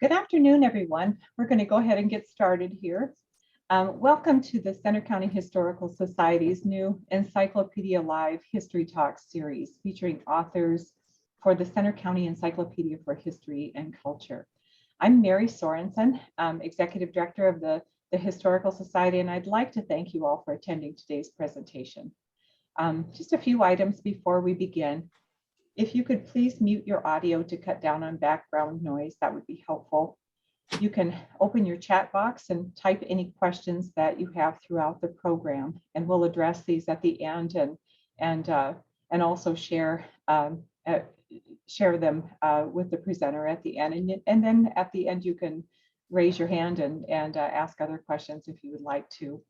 Good afternoon, everyone. We're going to go ahead and get started here. Welcome to the Center County Historical Society's new Encyclopedia Live History Talks series featuring authors for the Center County Encyclopedia for History and Culture. I'm Mary Sorensen, Executive Director of the Historical Society, and I'd like to thank you all for attending today's presentation. Just a few items before we begin. If you could please mute your audio to cut down on background noise, that would be helpful. You can open your chat box and type any questions that you have throughout the program, and we'll address these at the end and also share them with the presenter at the end. And then at the end, you can raise your hand and ask other questions if you would like to.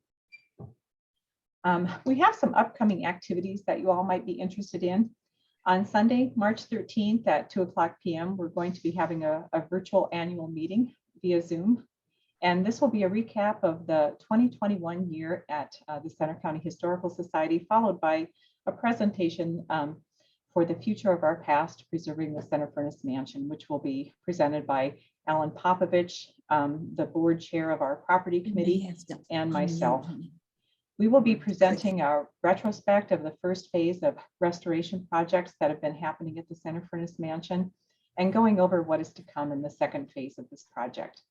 We have some upcoming activities that you all might be interested in. On Sunday, March 13th at 2:00 p.m., we're going to be having a virtual annual meeting via Zoom. And this will be a recap of the 2021 year at the Center County Historical Society, followed by a presentation for the future of our past, preserving the Center Furnace Mansion, which will be presented by Alan Popovich, the board chair of our property committee, and myself. We will be presenting our retrospect of the first phase of restoration projects that have been happening at the Center Furnace Mansion and going over what is to come in the second phase of this project.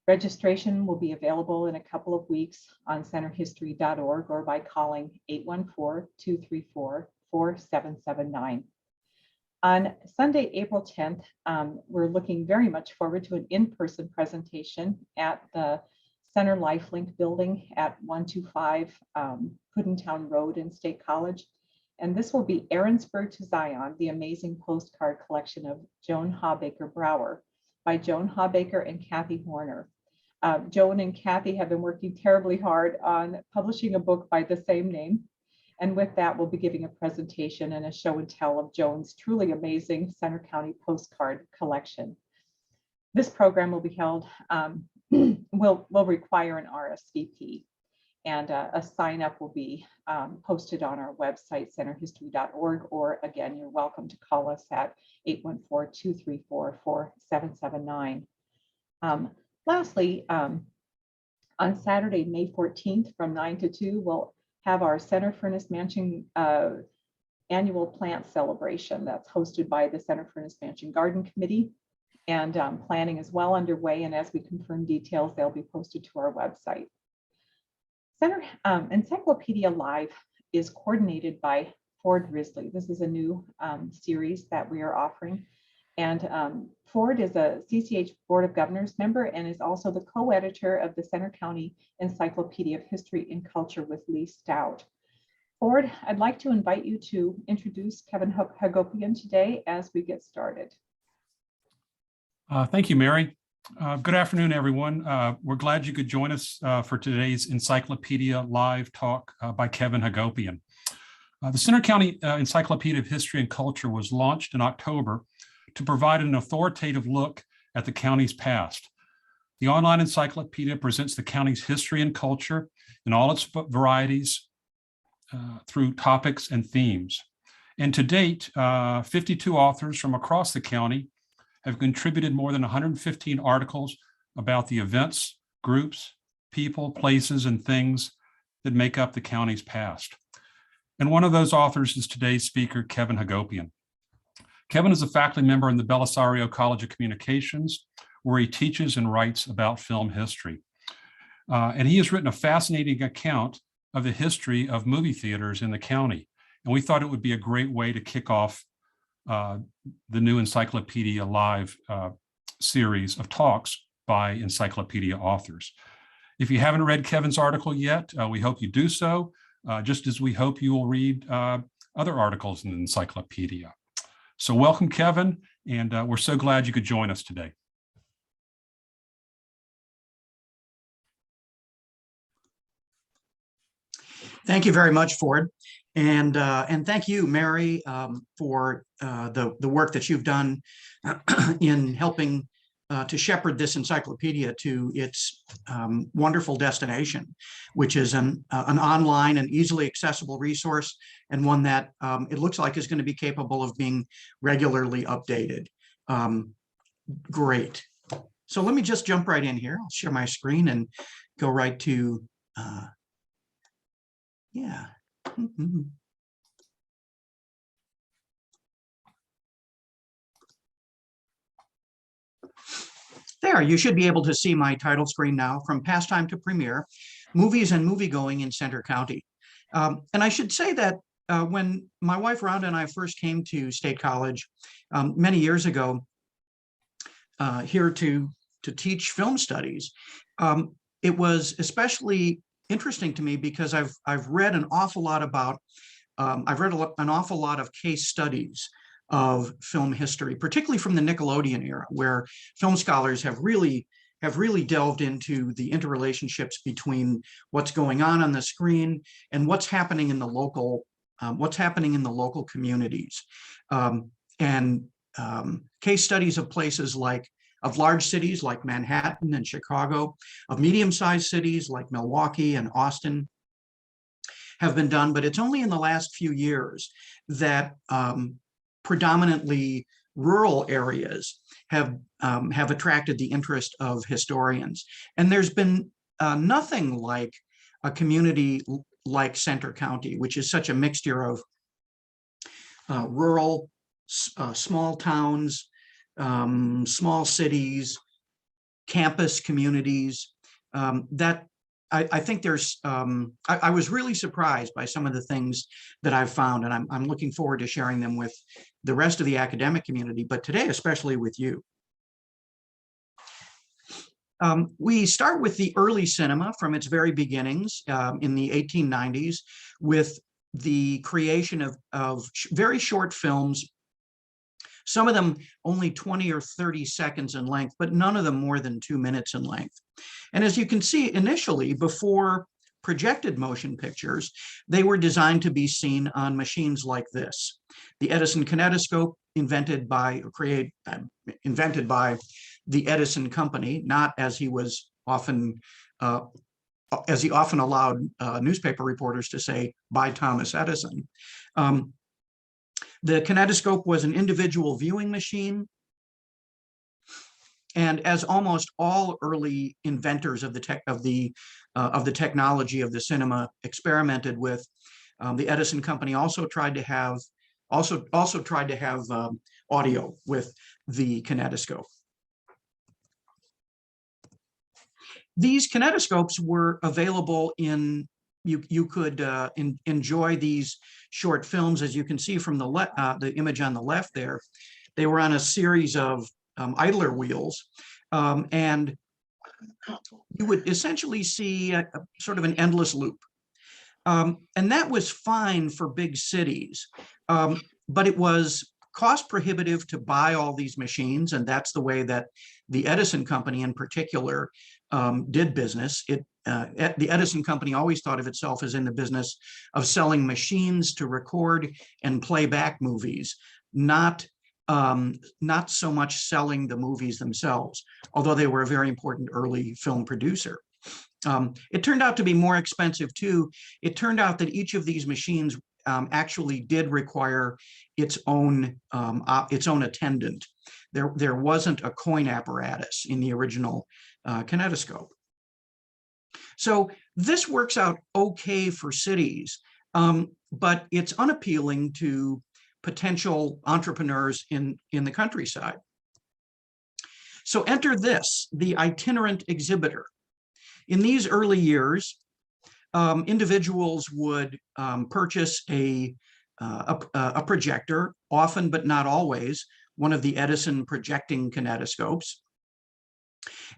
Registration will be available in a couple of weeks on centerhistory.org or by calling 814-234-4779. On Sunday, April 10th, we're looking very much forward to an in-person presentation at the Center Lifelink building at 125 Puddintown Road in State College. And this will be Aaronsburg to Zion, the amazing postcard collection of Joan Hawbaker Brower by Joan Hawbaker and Kathy Horner. Joan and Kathy have been working terribly hard on publishing a book by the same name. And with that, we'll be giving a presentation and a show and tell of Joan's truly amazing Center County postcard collection. This program will be held will require an RSVP, and a sign up will be posted on our website, centerhistory.org, or again, you're welcome to call us at 814-234-4779. Lastly, on Saturday, May 14th from 9 to 2, we'll have our Center Furnace Mansion annual plant celebration that's hosted by the Center Furnace Mansion Garden Committee. And planning is well underway, and as we confirm details, they'll be posted to our website. Center Encyclopedia Live is coordinated by Ford Risley. This is a new series that we are offering. And Ford is a CCH Board of Governors member and is also the co-editor of the Center County Encyclopedia of History and Culture with Lee Stout. Ford, I'd like to invite you to introduce Kevin Hagopian today as we get started. Thank you, Mary. Good afternoon, everyone. We're glad you could join us for today's Encyclopedia Live talk by Kevin Hagopian. The Center County Encyclopedia of History and Culture was launched in October to provide an authoritative look at the county's past. The online encyclopedia presents the county's history and culture in all its varieties through topics and themes. And to date, 52 authors from across the county have contributed more than 115 articles about the events, groups, people, places, and things that make up the county's past. And one of those authors is today's speaker, Kevin Hagopian. Kevin is a faculty member in the Belisario College of Communications, where he teaches and writes about film history. And he has written a fascinating account of the history of movie theaters in the county. And we thought it would be a great way to kick off the new Encyclopedia Live series of talks by encyclopedia authors. If you haven't read Kevin's article yet, we hope you do so, just as we hope you will read other articles in the encyclopedia. So welcome, Kevin, and we're so glad you could join us today. Thank you very much, Ford. And thank you, Mary, for the work that you've done in helping to shepherd this encyclopedia to its wonderful destination, which is an online and easily accessible resource, and one that it looks like is going to be capable of being regularly updated. Great. So let me just jump right in here. I'll share my screen and go right to, yeah. There, you should be able to see my title screen now, From Pastime to Premiere, Movies and Moviegoing in Center County. And I should say that when my wife Rhonda and I first came to State College many years ago here to teach film studies, it was especially interesting to me because I've read an awful lot about, an awful lot of case studies of film history, particularly from the Nickelodeon era, where film scholars have really delved into the interrelationships between what's going on the screen and what's happening in the local communities. Case studies of places of large cities like Manhattan and Chicago, of medium-sized cities like Milwaukee and Austin have been done, but it's only in the last few years that predominantly rural areas have attracted the interest of historians. And there's been nothing like a community like Center County, which is such a mixture of rural, small towns, small cities, campus communities, that I think there's, I was really surprised by some of the things that I've found, and I'm looking forward to sharing them with the rest of the academic community, but today, especially with you. We start with the early cinema from its very beginnings in the 1890s with the creation of very short films, some of them only 20 or 30 seconds in length, but none of them more than 2 minutes in length. And as you can see, initially, before projected motion pictures, they were designed to be seen on machines like this. The Edison kinetoscope, invented by the Edison company, not as he often allowed newspaper reporters to say, by Thomas Edison. The kinetoscope was an individual viewing machine. And as almost all early inventors of the technology of the cinema experimented with, the Edison company also tried to have audio with the kinetoscope. These kinetoscopes were available in, you could enjoy these short films, as you can see from the image on the left there. They were on a series of idler wheels, and you would essentially see a sort of an endless loop. And that was fine for big cities, but it was cost prohibitive to buy all these machines, and that's the way that the Edison company in particular did business. The Edison company always thought of itself as in the business of selling machines to record and play back movies, not so much selling the movies themselves, although they were a very important early film producer. It turned out to be more expensive too. It turned out that each of these machines actually did require its own attendant. There wasn't a coin apparatus in the original kinetoscope. So this works out okay for cities, but it's unappealing to potential entrepreneurs in the countryside. So enter this, the itinerant exhibitor. In these early years, individuals would purchase a projector, often but not always, one of the Edison projecting kinetoscopes,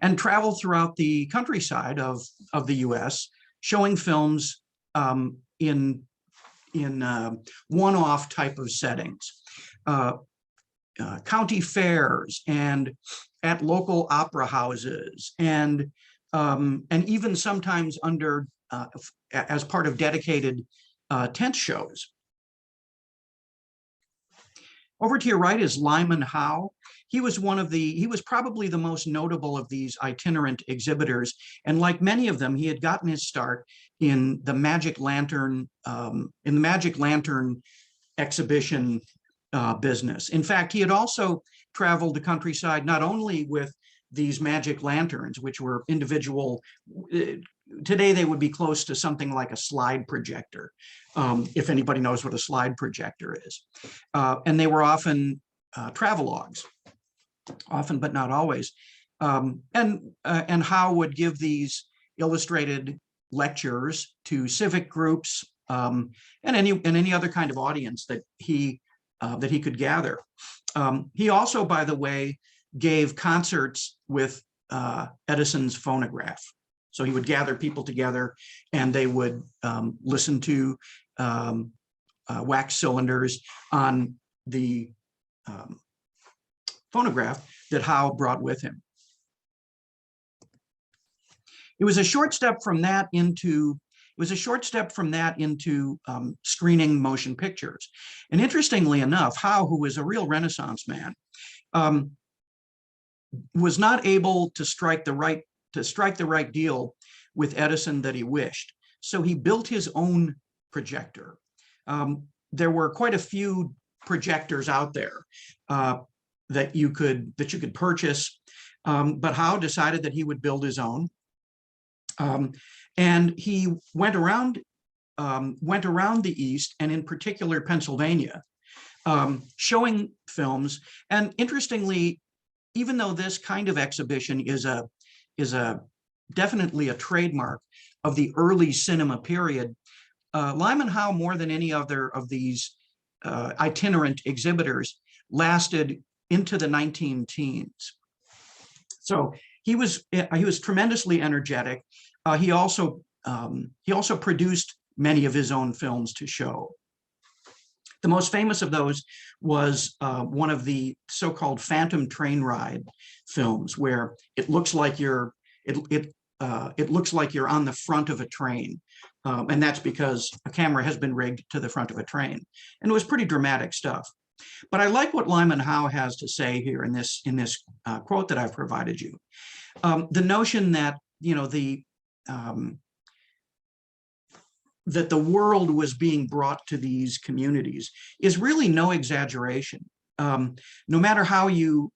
and travel throughout the countryside of the US, showing films in one-off type of settings, county fairs and at local opera houses, and even sometimes as part of dedicated tent shows. Over to your right is Lyman Howe. He was probably the most notable of these itinerant exhibitors. And like many of them, he had gotten his start in the Magic Lantern, exhibition business. In fact, he had also traveled the countryside, not only with these magic lanterns, which were individual. Today they would be close to something like a slide projector, if anybody knows what a slide projector is. And they were often travelogues, often but not always. And Howe would give these illustrated lectures to civic groups and any other kind of audience that he could gather. He also, by the way, gave concerts with Edison's phonograph. So he would gather people together and they would listen to wax cylinders on the phonograph that Howe brought with him. It was a short step from that into screening motion pictures. And interestingly enough, Howe, who was a real Renaissance man, was not able to strike the right deal with Edison that he wished. So he built his own projector. There were quite a few projectors out there that you could purchase, but Howe decided that he would build his own. And he went around the East, and in particular Pennsylvania, showing films. And interestingly, even though this kind of exhibition is definitely a trademark of the early cinema period, Lyman Howe, more than any other of these itinerant exhibitors, lasted into the 19-teens. So he was tremendously energetic. He also produced many of his own films to show. The most famous of those was one of the so-called phantom train ride films, where it looks like you're on the front of a train, and that's because a camera has been rigged to the front of a train, and it was pretty dramatic stuff. But I like what Lyman Howe has to say here in this quote that I've provided you. The notion that that the world was being brought to these communities is really no exaggeration. No matter how you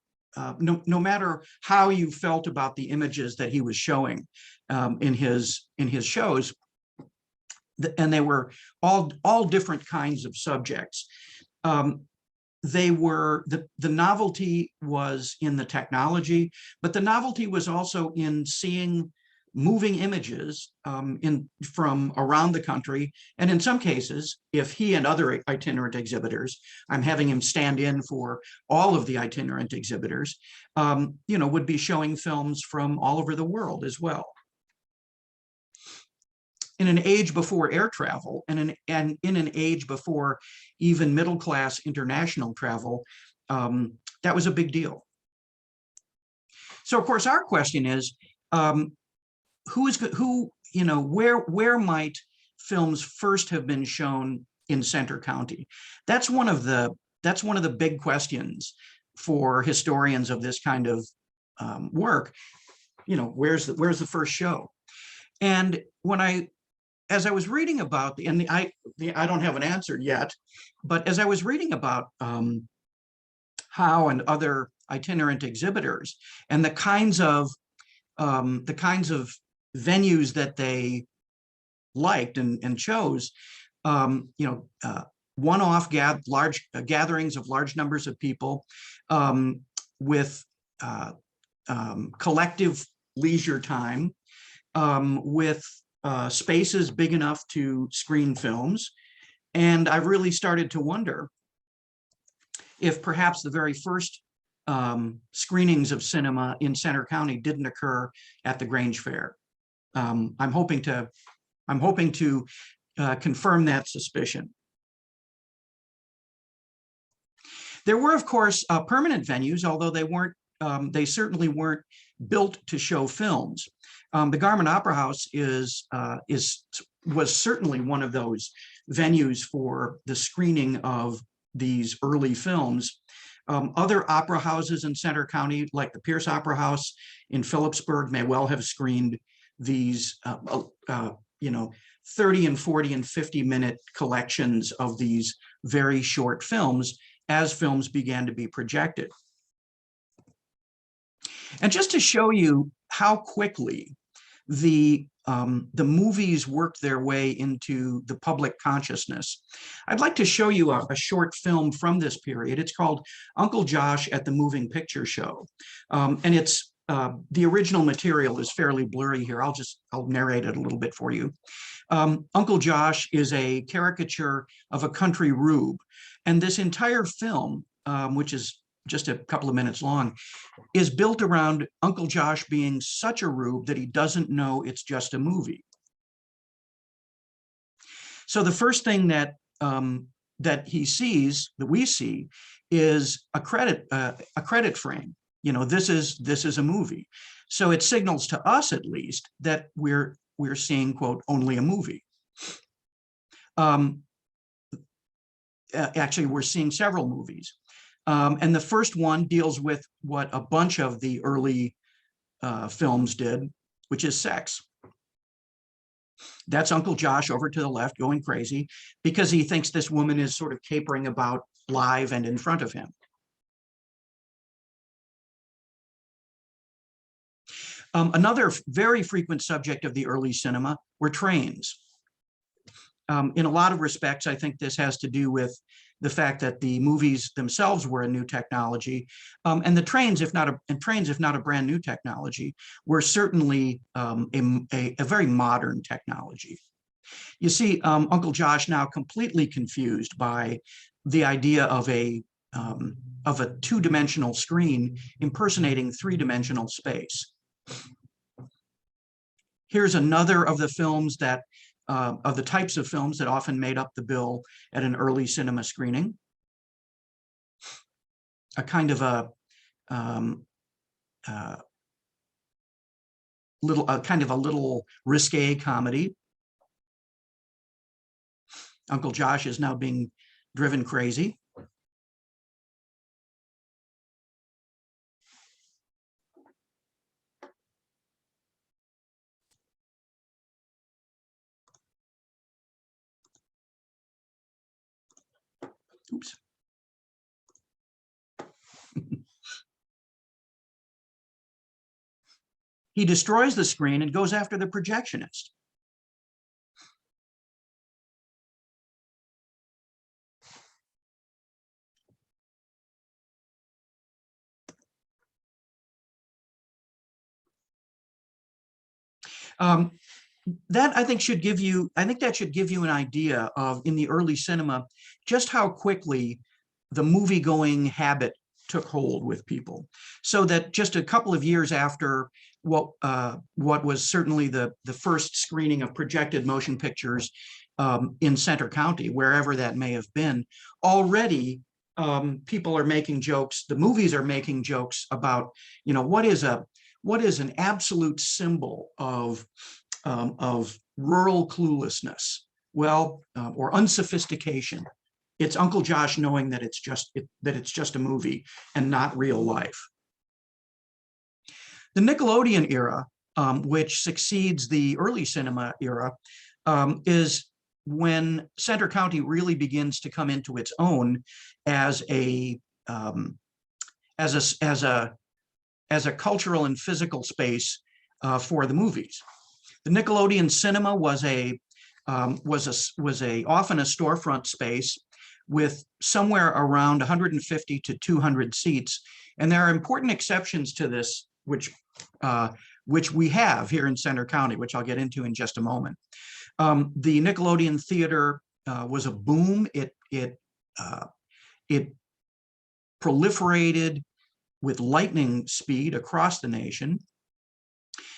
felt about the images that he was showing in his shows, and they were all different kinds of subjects. They were the novelty was in the technology, but the novelty was also in seeing moving images from around the country. And in some cases, if he and other itinerant exhibitors, I'm having him stand in for all of the itinerant exhibitors, would be showing films from all over the world as well. In an age before air travel and in an age before even middle-class international travel, that was a big deal. So of course, our question is, where might films first have been shown in Centre County? That's one of the big questions for historians of this kind of work. Where's the first show? And as I was reading about I don't have an answer yet, but as I was reading about Howe and other itinerant exhibitors and the kinds of venues that they liked and chose, one-off large gatherings of large numbers of people with collective leisure time, with spaces big enough to screen films. And I've really started to wonder if perhaps the very first screenings of cinema in Centre County didn't occur at the Grange Fair. I'm hoping to confirm that suspicion. There were, of course, permanent venues, although they certainly weren't built to show films. The Garment Opera House was certainly one of those venues for the screening of these early films. Other opera houses in Centre County, like the Pierce Opera House in Phillipsburg, may well have screened these 30 and 40 and 50-minute collections of these very short films as films began to be projected. And just to show you how quickly the movies worked their way into the public consciousness, I'd like to show you a short film from this period. It's called Uncle Josh at the Moving Picture Show. And it's the original material is fairly blurry here. I'll narrate it a little bit for you. Uncle Josh is a caricature of a country rube. And this entire film, which is just a couple of minutes long, is built around Uncle Josh being such a rube that he doesn't know it's just a movie. So the first thing that he sees, that we see, is a credit frame. You know, this is a movie. So it signals to us, at least, that we're seeing, quote, only a movie. Actually, we're seeing several movies. And the first one deals with what a bunch of the early films did, which is sex. That's Uncle Josh over to the left going crazy because he thinks this woman is sort of capering about live and in front of him. Another very frequent subject of the early cinema were trains. In a lot of respects, I think this has to do with the fact that the movies themselves were a new technology, and the trains, if not a brand new technology, were certainly a very modern technology. You see, Uncle Josh now completely confused by the idea of a two-dimensional screen impersonating three-dimensional space. Here's another of the films that of the types of films that often made up the bill at an early cinema screening. A kind of a little risque comedy. Uncle Josh is now being driven crazy. Oops. He destroys the screen and goes after the projectionist. That I think should give you, that should give you an idea of, in the early cinema, just how quickly the movie-going habit took hold with people. So that just a couple of years after what was certainly the first screening of projected motion pictures in Center County, wherever that may have been, already people are making jokes, the movies are making jokes about, you know, what is an absolute symbol of rural cluelessness, well, or unsophistication. It's Uncle Josh knowing that it's just a movie and not real life. The Nickelodeon era, which succeeds the early cinema era, is when Center County really begins to come into its own as a cultural and physical space for the movies. The Nickelodeon cinema was often a storefront space with somewhere around 150 to 200 seats, and there are important exceptions to this, which we have here in Center County, which I'll get into in just a moment. The Nickelodeon theater was a boom. It proliferated with lightning speed across the nation.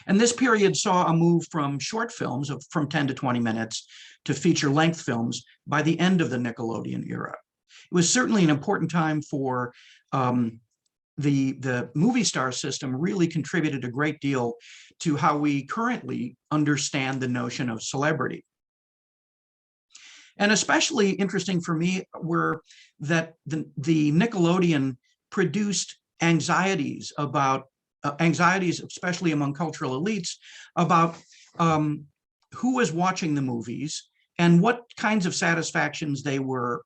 And this period saw a move from short films from 10 to 20 minutes to feature-length films by the end of the Nickelodeon era. It was certainly an important time for the movie star system. Really contributed a great deal to how we currently understand the notion of celebrity. And especially interesting for me were that the Nickelodeon produced anxieties, especially among cultural elites, about who was watching the movies and what kinds of satisfactions they were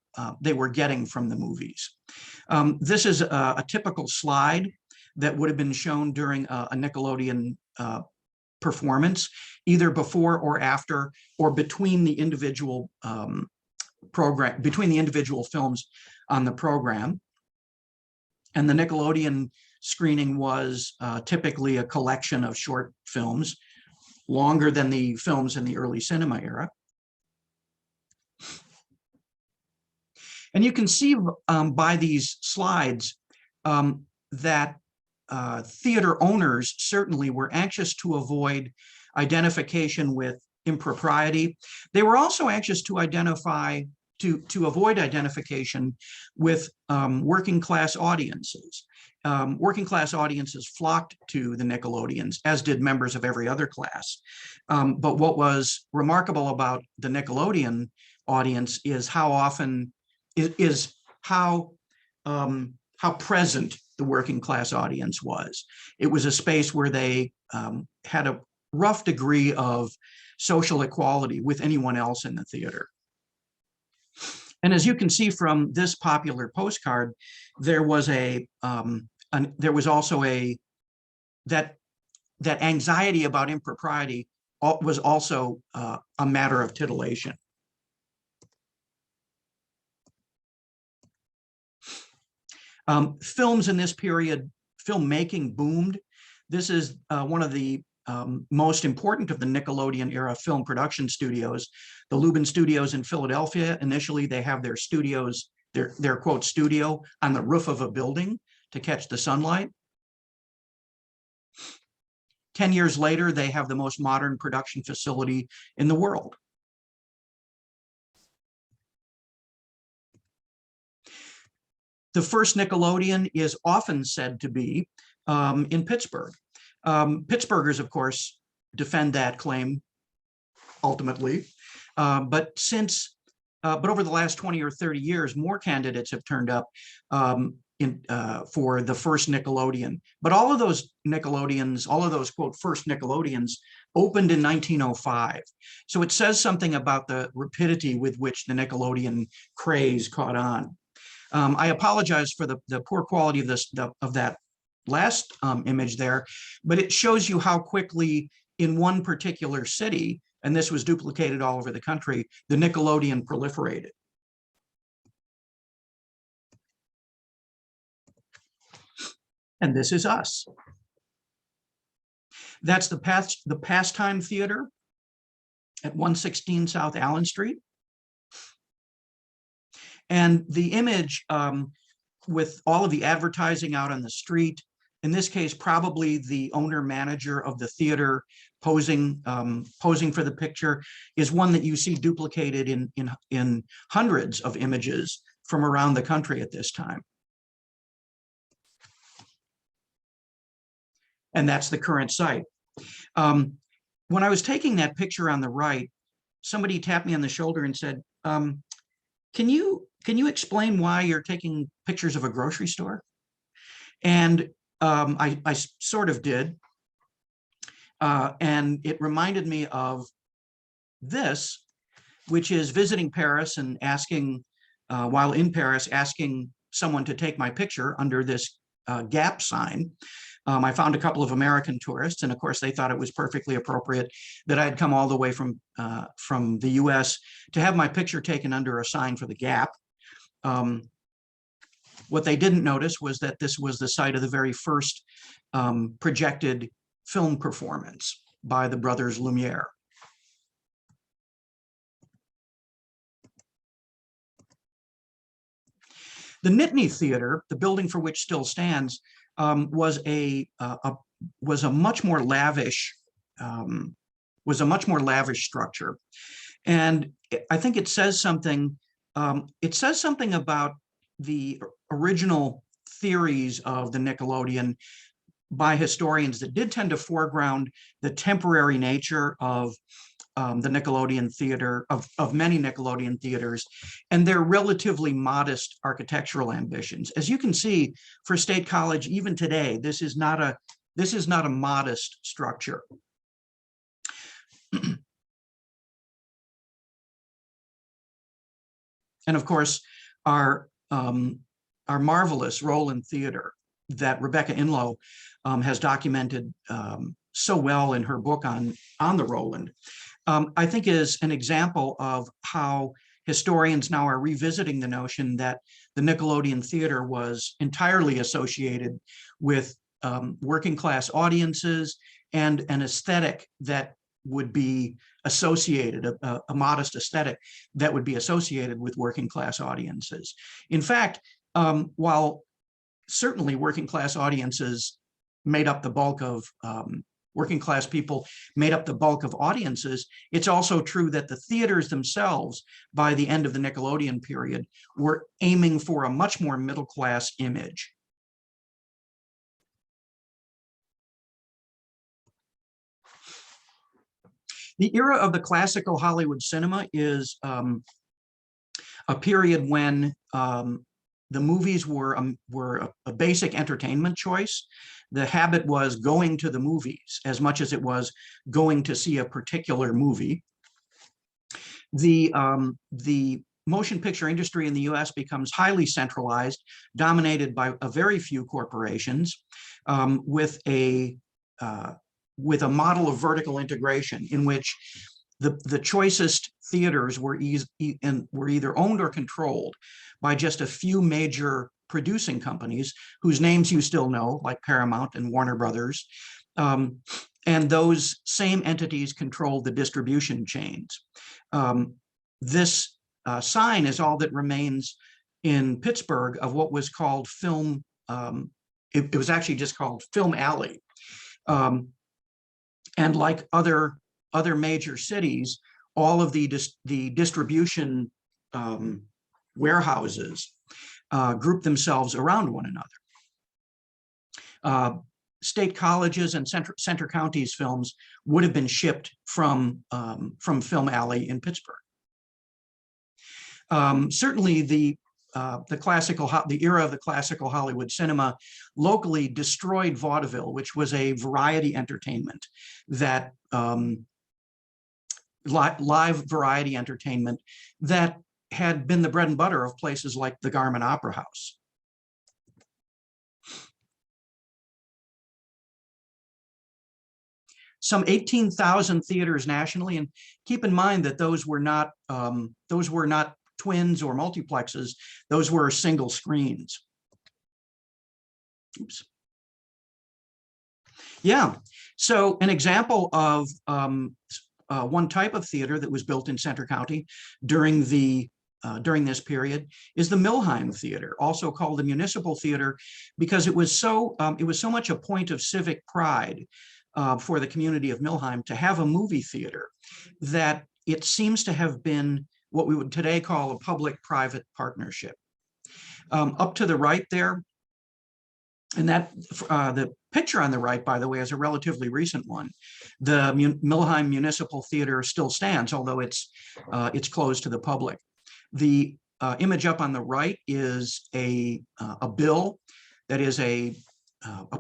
getting from the movies. This is a typical slide that would have been shown during a Nickelodeon performance, either before or after, or between the individual between the individual films on the program. And the Nickelodeon screening was typically a collection of short films, longer than the films in the early cinema era. And you can see by these slides that theater owners certainly were anxious to avoid identification with impropriety. They were also anxious to avoid identification with working class audiences. Working class audiences flocked to the Nickelodeons, as did members of every other class. But what was remarkable about the Nickelodeon audience is how present the working class audience was. It was a space where they had a rough degree of social equality with anyone else in the theater. And as you can see from this popular postcard, there was also that anxiety about impropriety was also a matter of titillation. Films in this period, filmmaking boomed. This is one of the most important of the Nickelodeon era film production studios, the Lupin Studios in Philadelphia. Initially, they have their studios, their quote studio on the roof of a building to catch the sunlight. 10 years later, they have the most modern production facility in the world. The first Nickelodeon is often said to be in Pittsburgh. Pittsburghers, of course, defend that claim ultimately, but over the last 20 or 30 years, more candidates have turned up for the first Nickelodeon. But all of those Nickelodeons, all of those quote first Nickelodeons opened in 1905. So it says something about the rapidity with which the Nickelodeon craze caught on. I apologize for the poor quality of that last image there, but it shows you how quickly in one particular city, and this was duplicated all over the country, the Nickelodeon proliferated. And this is us. That's the Pastime Theater at 116 South Allen Street. And the image with all of the advertising out on the street, in this case, probably the owner-manager of the theater posing for the picture, is one that you see duplicated in hundreds of images from around the country at this time. And that's the current site. When I was taking that picture on the right, somebody tapped me on the shoulder and said, can you explain why you're taking pictures of a grocery store? And I sort of did. And it reminded me of this, which is visiting Paris and asking, while in Paris, asking someone to take my picture under this Gap sign. I found a couple of American tourists, and of course they thought it was perfectly appropriate that I had come all the way from the US to have my picture taken under a sign for the Gap. What they didn't notice was that this was the site of the very first projected film performance by the brothers Lumiere. The Nittany Theater, the building for which still stands, was a much more lavish structure, and I think it says something. It says something about the original theories of the Nickelodeon by historians that did tend to foreground the temporary nature of the Nickelodeon theater, of many Nickelodeon theaters, and their relatively modest architectural ambitions. As you can see, for State College, even today, this is not a modest structure. And of course, our marvelous Roland Theater, that Rebecca Inlow has documented so well in her book on the Roland, I think is an example of how historians now are revisiting the notion that the Nickelodeon theater was entirely associated with working class audiences and an aesthetic that would be associated, a modest aesthetic that would be associated with working class audiences. In fact, while certainly working class audiences made up the bulk of working class people made up the bulk of audiences, it's also true that the theaters themselves, by the end of the Nickelodeon period, were aiming for a much more middle class image. The era of the classical Hollywood cinema is a period when the movies were a basic entertainment choice. The habit was going to the movies as much as it was going to see a particular movie. The motion picture industry in the US becomes highly centralized, dominated by a very few corporations, with a model of vertical integration in which the choicest theaters were either owned or controlled by just a few major producing companies whose names you still know, like Paramount and Warner Brothers. And those same entities controlled the distribution chains. This sign is all that remains in Pittsburgh of what was called film. It was actually just called Film Alley. And like other major cities, all of the distribution warehouses group themselves around one another. State colleges and center counties films would have been shipped from Film Alley in Pittsburgh. Certainly the era of the classical Hollywood cinema locally destroyed vaudeville, which was a variety entertainment that live variety entertainment that had been the bread and butter of places like the Garment Opera House. Some 18,000 theaters nationally, and keep in mind that those were not twins or multiplexes, those were single screens. Oops. Yeah, so an example of one type of theater that was built in Center County during this period is the Milheim Theater, also called the Municipal Theater, because it was so much a point of civic pride for the community of Milheim to have a movie theater that it seems to have been what we would today call a public-private partnership. Up to the right there, and that the picture on the right, by the way, is a relatively recent one. The Milheim Municipal Theater still stands, although it's closed to the public. The image up on the right is a bill that is a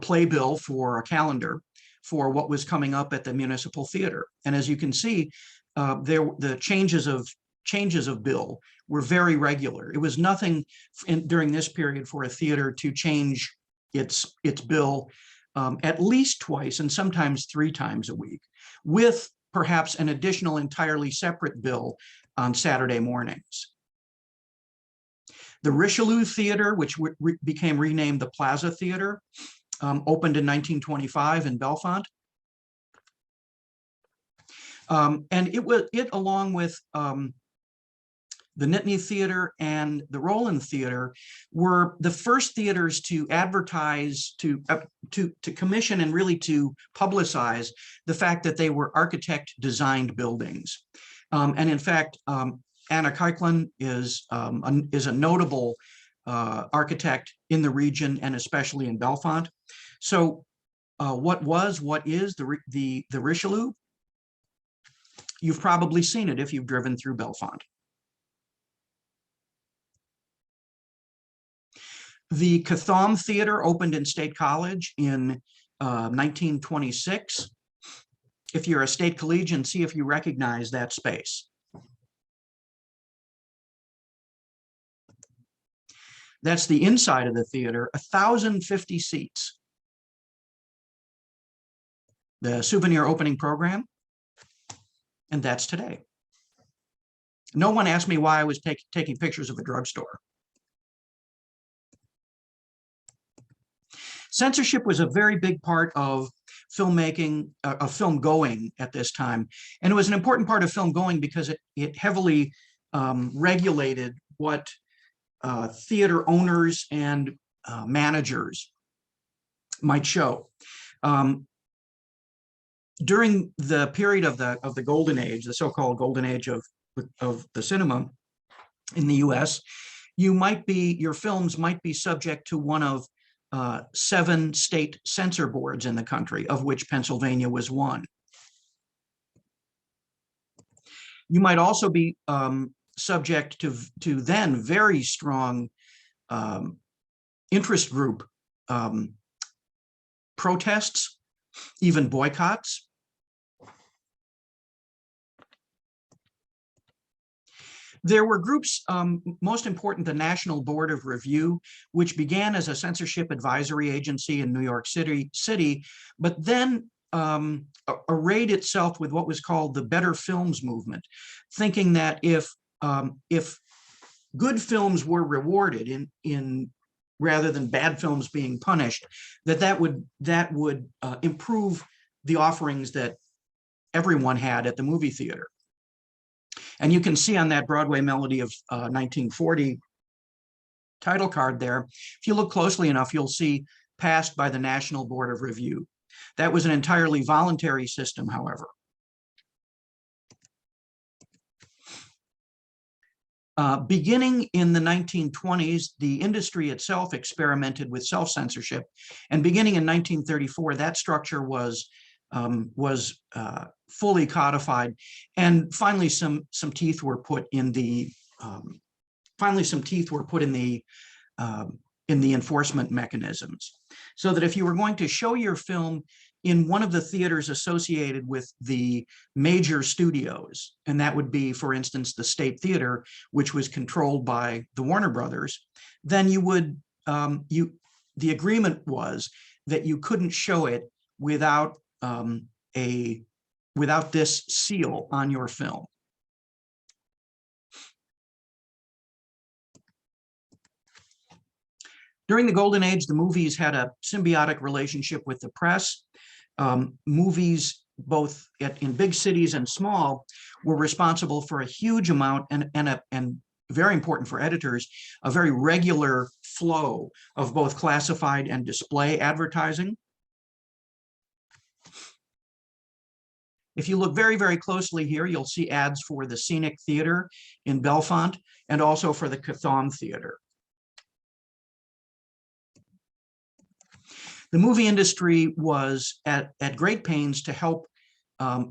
playbill for a calendar for what was coming up at the Municipal Theater. And as you can see, the changes of bill were very regular. It was nothing during this period for a theater to change its bill at least twice and sometimes 3 times a week, with perhaps an additional entirely separate bill on Saturday mornings. The Richelieu Theater, which became renamed the Plaza Theater, opened in 1925 in Bellefonte. And it along with the Nittany Theater and the Roland Theater were the first theaters to advertise, to commission and really to publicize the fact that they were architect-designed buildings. And in fact, Anna Keuchlen is a notable architect in the region and especially in Bellefonte. So what is the Richelieu? You've probably seen it if you've driven through Bellefonte. The Catham Theater opened in State College in 1926. If you're a state collegian, see if you recognize that space. That's the inside of the theater, 1,050 seats. The souvenir opening program, and that's today. No one asked me why I was taking pictures of a drugstore. Censorship was a very big part of filmmaking, of film going at this time. And it was an important part of film going because it heavily regulated what theater owners and managers might show. During the period of the golden age, the so-called golden age of the cinema in the US, your films might be subject to one of 7 state censor boards in the country, of which Pennsylvania was one. You might also be subject to then very strong interest group protests, even boycotts. There were groups, most important, the National Board of Review, which began as a censorship advisory agency in New York City, but then arrayed itself with what was called the Better Films movement, thinking that if good films were rewarded in rather than bad films being punished, that would improve the offerings that everyone had at the movie theater. And you can see on that Broadway Melody of 1940 title card there, if you look closely enough, you'll see passed by the National Board of Review. That was an entirely voluntary system, however. Beginning in the 1920s, the industry itself experimented with self-censorship, and beginning in 1934, that structure was fully codified, and finally some teeth were put in the enforcement mechanisms, so that if you were going to show your film in one of the theaters associated with the major studios, and that would be, for instance, the State Theater, which was controlled by the Warner Brothers, then you would the agreement was that you couldn't show it without without this seal on your film. During the Golden Age, the movies had a symbiotic relationship with the press. Movies, both in big cities and small, were responsible for a huge amount and very important for editors, a very regular flow of both classified and display advertising. If you look very, very closely here, you'll see ads for the Scenic Theater in Bellefonte and also for the Catham Theater. The movie industry was at great pains to help to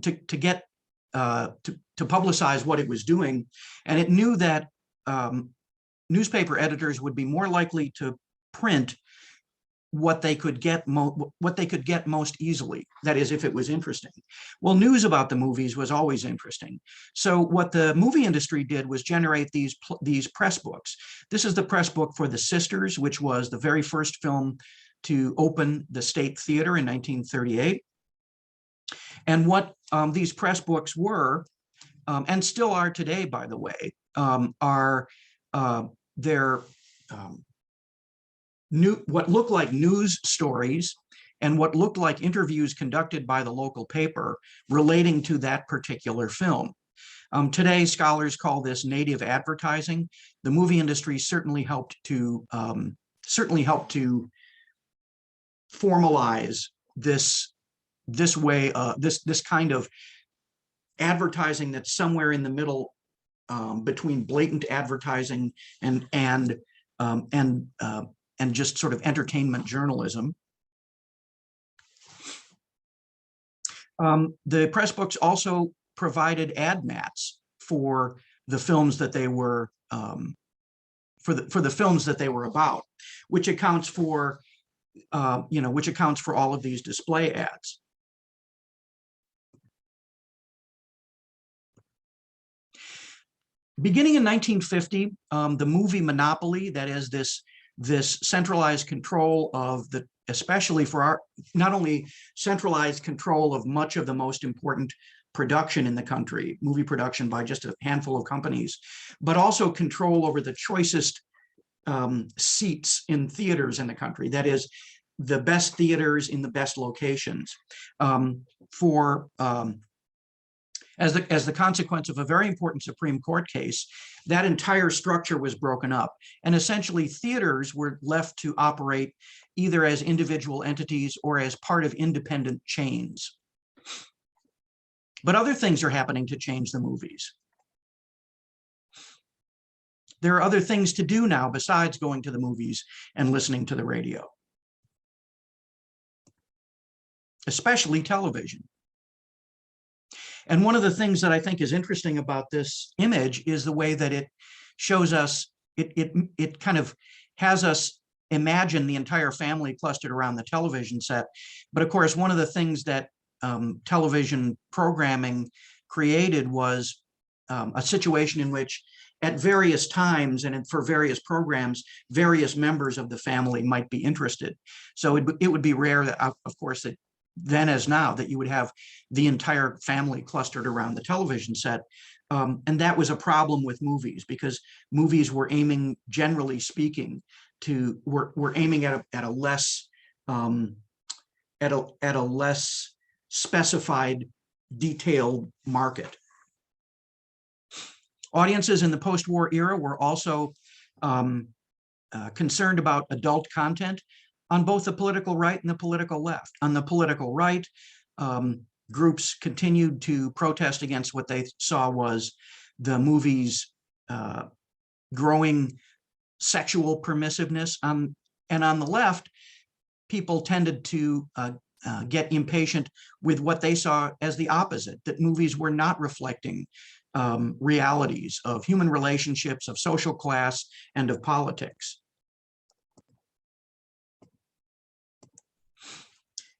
publicize what it was doing, and it knew that newspaper editors would be more likely to print what they could get most easily, that is, if it was interesting. Well, news about the movies was always interesting. So what the movie industry did was generate these press books. This is the press book for The Sisters, which was the very first film to open the State Theater in 1938. And what these press books were, and still are today, by the way, are what looked like news stories and what looked like interviews conducted by the local paper relating to that particular film. Today, scholars call this native advertising. The movie industry certainly helped to formalize this way, this kind of advertising that's somewhere in the middle between blatant advertising and just sort of entertainment journalism. The press books also provided ad mats for the films that they were for the films that they were about, which accounts for all of these display ads. Beginning in 1950, the movie monopoly, that is this this centralized control of the, especially for our, not only centralized control of much of the most important production in the country, movie production by just a handful of companies, but also control over the choicest seats in theaters in the country. That is, the best theaters in the best locations. As the consequence of a very important Supreme Court case, that entire structure was broken up, and essentially theaters were left to operate either as individual entities or as part of independent chains. But other things are happening to change the movies. There are other things to do now besides going to the movies and listening to the radio, especially television. And one of the things that I think is interesting about this image is the way that it shows us, it kind of has us imagine the entire family clustered around the television set. But of course, one of the things that television programming created was a situation in which at various times and for various programs, various members of the family might be interested. So it would be rare that, of course, that then as now, that you would have the entire family clustered around the television set. And that was a problem with movies, because movies were aiming, generally speaking, were aiming at a less specified, detailed market. Audiences in the post-war era were also concerned about adult content on both the political right and the political left. On the political right, groups continued to protest against what they saw was the movie's growing sexual permissiveness. And on the left, people tended to get impatient with what they saw as the opposite, that movies were not reflecting realities of human relationships, of social class, and of politics.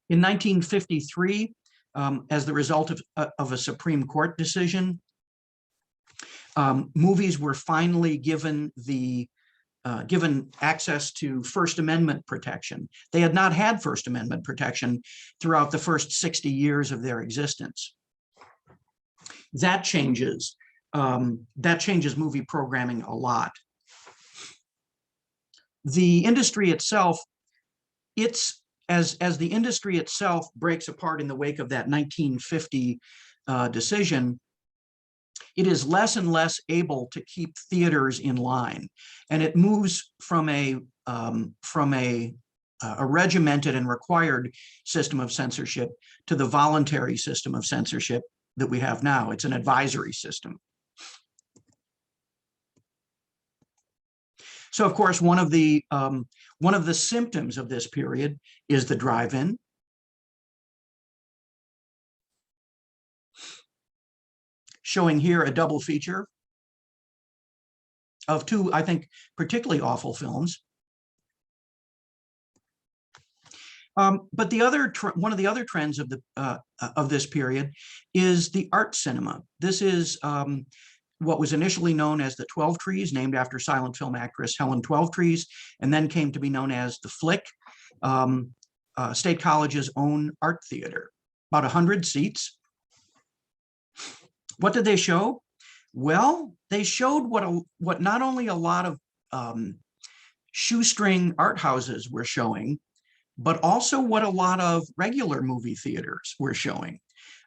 In 1953, as the result of a Supreme Court decision, movies were finally given access to First Amendment protection. They had not had First Amendment protection throughout the first 60 years of their existence. That changes movie programming a lot. The industry itself, as the industry itself breaks apart in the wake of that 1950 decision, it is less and less able to keep theaters in line, and it moves from a regimented and required system of censorship to the voluntary system of censorship that we have now. It's an advisory system. So, of course, one of the symptoms of this period is the drive-in. Showing here a double feature of two, I think, particularly awful films. But one of the other trends of this period is the art cinema. This is what was initially known as the 12 Trees, named after silent film actress Helen Twelvetrees, and then came to be known as the Flick, State College's own art theater, about 100 seats. What did they show? Well, they showed what not only a lot of shoestring art houses were showing, but also what a lot of regular movie theaters were showing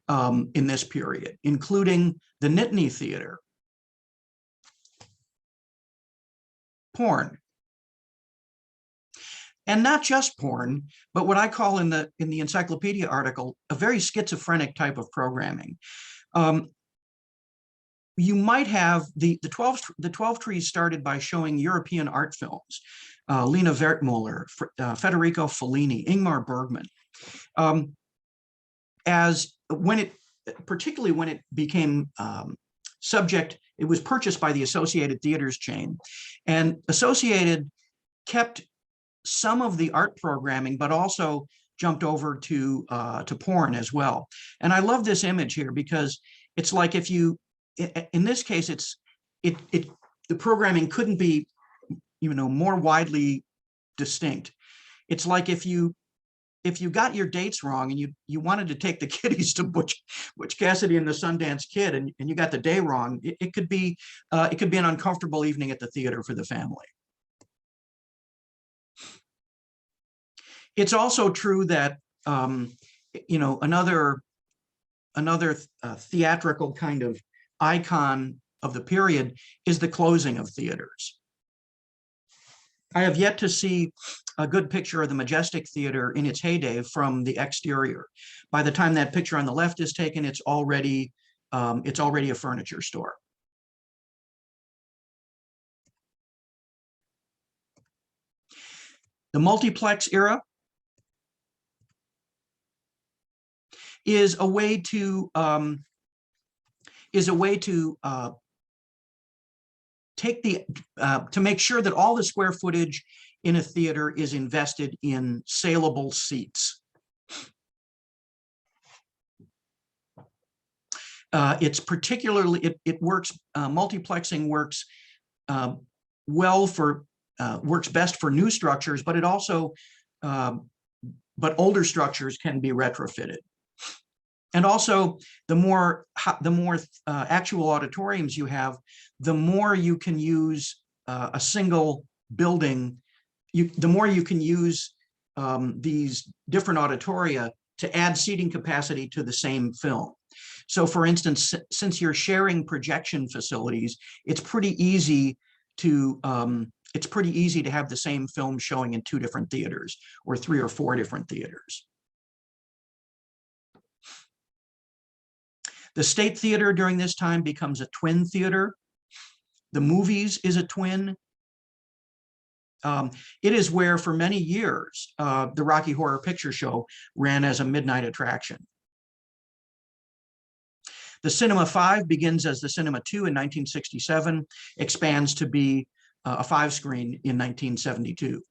in this period, including the Nittany Theater, porn, and not just porn, but what I call in the encyclopedia article, a very schizophrenic type of programming. You might have the 12 Trees started by showing European art films, Lina Wertmuller, Federico Fellini, Ingmar Bergman. Particularly when it became subject, it was purchased by the Associated Theaters chain, and Associated kept some of the art programming, but also jumped over to porn as well. And I love this image here because it's like, if you, in this case, the programming couldn't be, more widely distinct. It's like if you got your dates wrong and you wanted to take the kiddies to Butch Cassidy and the Sundance Kid, and you got the day wrong, it could be an uncomfortable evening at the theater for the family. It's also true that you know, another theatrical kind of icon of the period is the closing of theaters. I have yet to see a good picture of the Majestic Theater in its heyday from the exterior. By the time that picture on the left is taken, it's already a furniture store. The multiplex era is a way to take to make sure that all the square footage in a theater is invested in saleable seats. It's particularly, it works, multiplexing works well for, works best for new structures, but it also, but older structures can be retrofitted. And also, the more actual auditoriums you have, the more you can use a single building. The more you can use these different auditoria to add seating capacity to the same film. So, for instance, since you're sharing projection facilities, it's pretty easy to have the same film showing in 2 different theaters or 3 or 4 different theaters. The State Theater during this time becomes a twin theater. The Movies is a twin. It is where, for many years, the Rocky Horror Picture Show ran as a midnight attraction. The Cinema 5 begins as the Cinema 2 in 1967, expands to be a 5-screen in 1972.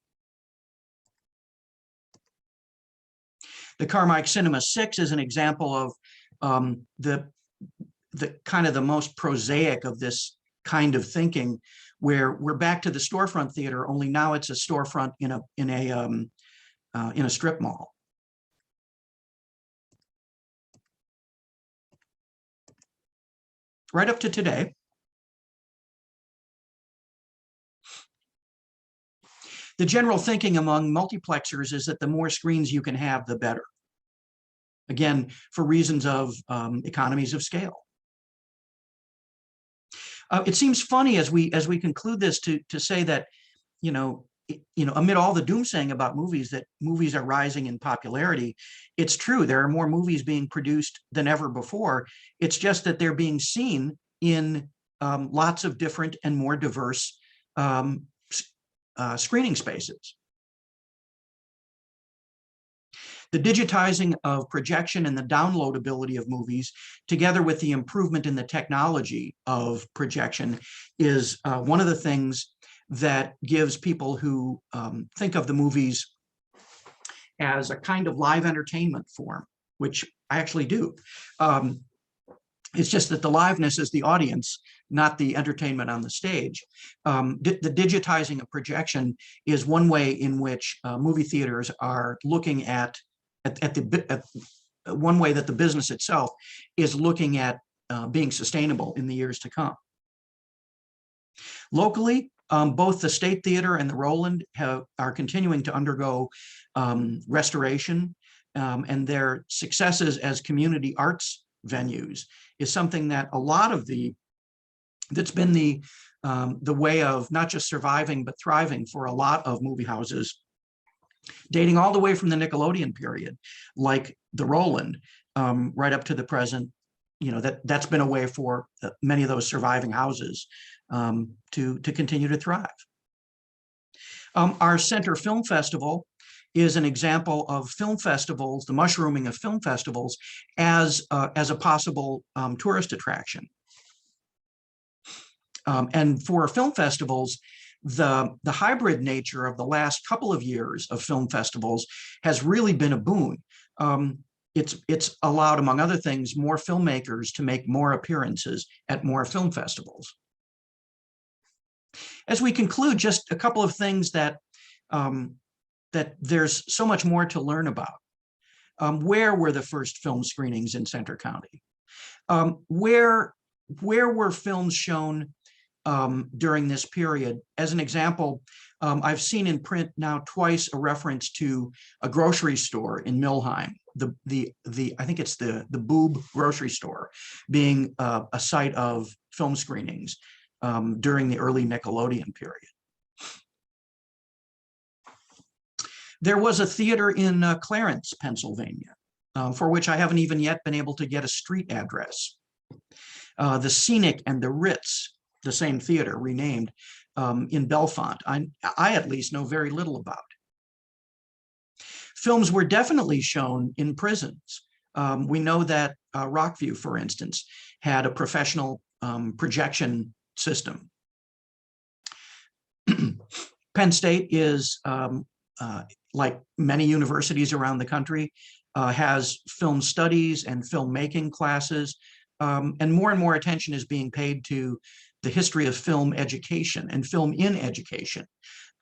The Carmike Cinema 6 is an example of the kind of the most prosaic of this kind of thinking, where we're back to the storefront theater, only now it's a storefront in a strip mall. Right up to today. The general thinking among multiplexers is that the more screens you can have, the better. Again, for reasons of economies of scale. It seems funny as we conclude this to say that, amid all the doomsaying about movies, that movies are rising in popularity. It's true, there are more movies being produced than ever before. It's just that they're being seen in lots of different and more diverse screening spaces. The digitizing of projection and the downloadability of movies, together with the improvement in the technology of projection, is one of the things that gives people who think of the movies as a kind of live entertainment form, which I actually do. It's just that the liveness is the audience, not the entertainment on the stage. The digitizing of projection is one way in which movie theaters are looking at one way that the business itself is looking at being sustainable in the years to come. Locally, both the State Theater and the Roland are continuing to undergo restoration, and their successes as community arts venues is something that a lot of that's been the way of not just surviving but thriving for a lot of movie houses, dating all the way from the Nickelodeon period, like the Roland, right up to the present. That's been a way for many of those surviving houses to continue to thrive. Our Center Film Festival is an example of film festivals, the mushrooming of film festivals as a possible tourist attraction. And for film festivals, the hybrid nature of the last couple of years of film festivals has really been a boon. It's allowed, among other things, more filmmakers to make more appearances at more film festivals. As we conclude, just a couple of things that that there's so much more to learn about. Where were the first film screenings in Centre County? Where were films shown during this period? As an example, I've seen in print now twice a reference to a grocery store in Milheim. I think it's the Boob grocery store being a site of film screenings during the early Nickelodeon period. There was a theater in Clarence, Pennsylvania, for which I haven't even yet been able to get a street address. The Scenic and the Ritz, the same theater renamed, in Bellefonte, I at least know very little about. Films were definitely shown in prisons. We know that Rockview, for instance, had a professional projection system. Penn State is, like many universities around the country, has film studies and filmmaking classes, and more attention is being paid to the history of film education and film in education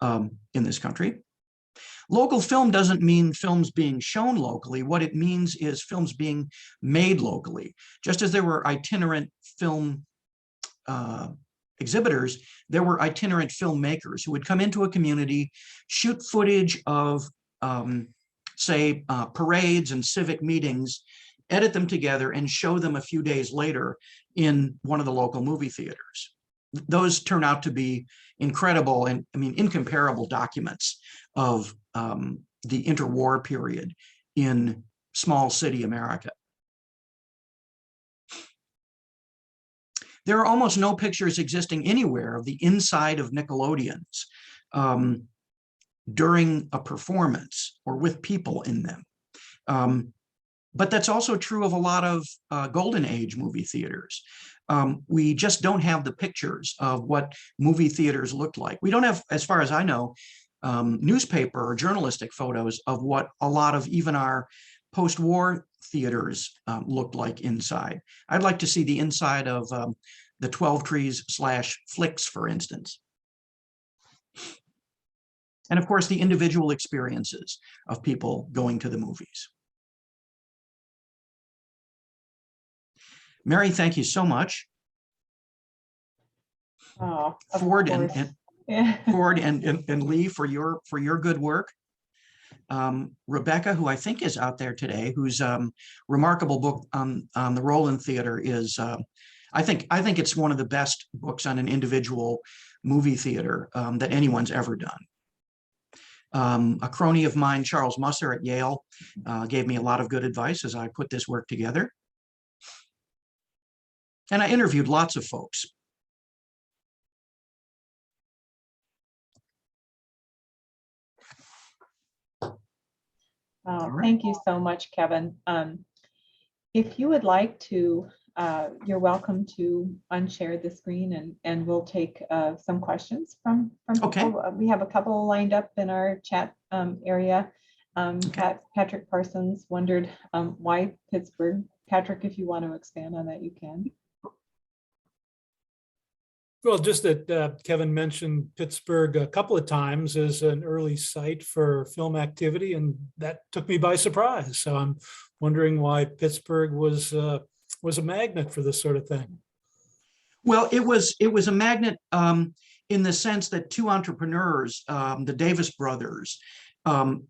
in this country. Local film doesn't mean films being shown locally. What it means is films being made locally. Just as there were itinerant film exhibitors, there were itinerant filmmakers who would come into a community, shoot footage of, say, parades and civic meetings, edit them together, and show them a few days later in one of the local movie theaters. Those turn out to be incredible and, I mean, incomparable documents of the interwar period in small city America. There are almost no pictures existing anywhere of the inside of Nickelodeons during a performance or with people in them. But that's also true of a lot of Golden Age movie theaters. We just don't have the pictures of what movie theaters looked like. We don't have, as far as I know, newspaper or journalistic photos of what a lot of even our post-war theaters looked like inside. I'd like to see the inside of the 12 Trees / Flicks, for instance. And of course, the individual experiences of people going to the movies. Mary, thank you so much. Oh, Ford and Lee for your good work. Rebecca, who I think is out there today, whose remarkable book on the Roland Theater is, I think it's one of the best books on an individual movie theater that anyone's ever done. A crony of mine, Charles Musser at Yale, gave me a lot of good advice as I put this work together. And I interviewed lots of folks. Thank you so much, Kevin. If you would like to, you're welcome to unshare the screen and we'll take some questions from Okay. people. We have a couple lined up in our chat area. Okay. Patrick Parsons wondered why Pittsburgh. Patrick, if you want to expand on that, you can. Well, just that Kevin mentioned Pittsburgh a couple of times as an early site for film activity, and that took me by surprise. So I'm wondering why Pittsburgh was a magnet for this sort of thing. Well, it was a magnet in the sense that two entrepreneurs, the Davis brothers,